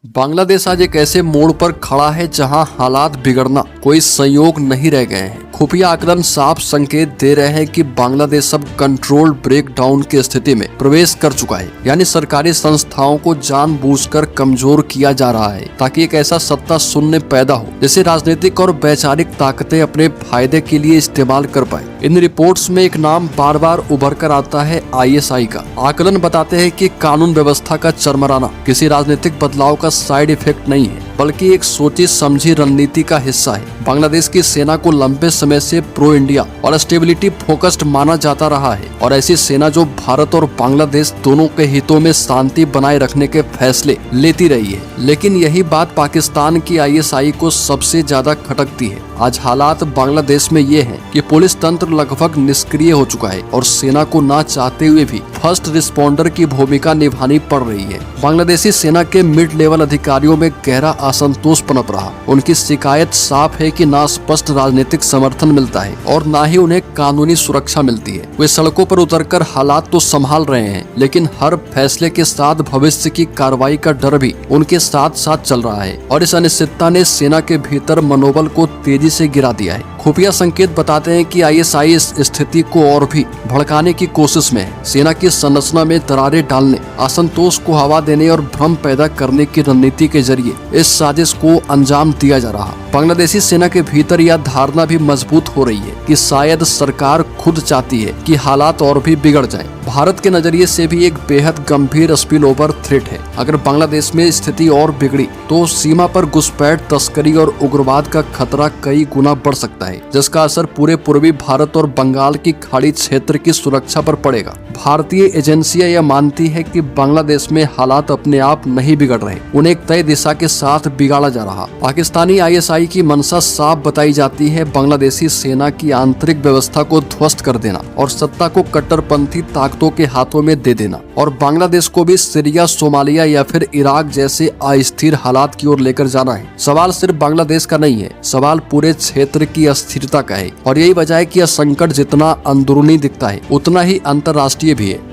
बांग्लादेश आज एक ऐसे मोड़ पर खड़ा है जहां हालात बिगड़ना कोई संयोग नहीं रह गए हैं। खुफिया आकलन साफ संकेत दे रहे हैं कि बांग्लादेश अब कंट्रोल ब्रेकडाउन की स्थिति में प्रवेश कर चुका है। यानी सरकारी संस्थाओं को जानबूझकर कमजोर किया जा रहा है ताकि एक ऐसा सत्ता शून्य पैदा हो जिसे राजनीतिक और वैचारिक ताकतें अपने फायदे के लिए इस्तेमाल कर पाए। इन रिपोर्ट्स में एक नाम बार बार उभर कर आता है, ISI का। आकलन बताते हैं कि कानून व्यवस्था का चरमराना किसी राजनीतिक बदलाव का साइड इफेक्ट नहीं है, बल्कि एक सोची समझी रणनीति का हिस्सा है। बांग्लादेश की सेना को लंबे समय से प्रो इंडिया और स्टेबिलिटी फोकस्ड माना जाता रहा है और ऐसी सेना जो भारत और बांग्लादेश दोनों के हितों में शांति बनाए रखने के फैसले लेती रही है। लेकिन यही बात पाकिस्तान की ISI को सबसे ज्यादा खटकती है। आज हालात बांग्लादेश में ये हैं कि पुलिस तंत्र लगभग निष्क्रिय हो चुका है और सेना को ना चाहते हुए भी फर्स्ट रिस्पॉन्डर की भूमिका निभानी पड़ रही है। बांग्लादेशी सेना के मिड लेवल अधिकारियों में गहरा असंतोष पनप रहा। उनकी शिकायत साफ है कि ना स्पष्ट राजनीतिक समर्थन मिलता है और ना ही उन्हें कानूनी सुरक्षा मिलती है। वे सड़कों पर उतरकर हालात तो संभाल रहे हैं, लेकिन हर फैसले के साथ भविष्य की कार्रवाई का डर भी उनके साथ साथ चल रहा है और इस अनिश्चितता ने सेना के भीतर मनोबल को तेजी से गिरा दिया है। खुफिया संकेत बताते हैं कि ISI इस स्थिति को और भी भड़काने की कोशिश में है। सेना की संरचना में दरारें डालने, असंतोष को हवा देने और भ्रम पैदा करने की रणनीति के जरिए इस साजिश को अंजाम दिया जा रहा। बांग्लादेशी सेना के भीतर यह धारणा भी मजबूत हो रही है कि शायद सरकार खुद चाहती है कि हालात और भी बिगड़ जाएं। भारत के नजरिए से भी एक बेहद गंभीर स्पिल ओवर थ्रेट है। अगर बांग्लादेश में स्थिति और बिगड़ी तो सीमा पर घुसपैठ, तस्करी और उग्रवाद का खतरा कई गुना बढ़ सकता है, जिसका असर पूरे पूर्वी भारत और बंगाल की खाड़ी क्षेत्र की सुरक्षा पर पड़ेगा। भारतीय एजेंसियां यह मानती है कि बांग्लादेश में हालात अपने आप नहीं बिगड़ रहे, उन्हें एक तय दिशा के साथ बिगाड़ा जा रहा। पाकिस्तानी ISI की मंशा साफ बताई जाती है, बांग्लादेशी सेना की आंतरिक व्यवस्था को ध्वस्त कर देना और सत्ता को कट्टरपंथी ताकतों के हाथों में दे देना और बांग्लादेश को भी सीरिया, सोमालिया या फिर इराक जैसे अस्थिर हालात की ओर लेकर जाना है। सवाल सिर्फ बांग्लादेश का नहीं है, सवाल पूरे क्षेत्र की अस्थिरता का है और यही वजह है कि यह संकट जितना अंदरूनी दिखता है उतना ही अंतर्राष्ट्रीय भी है।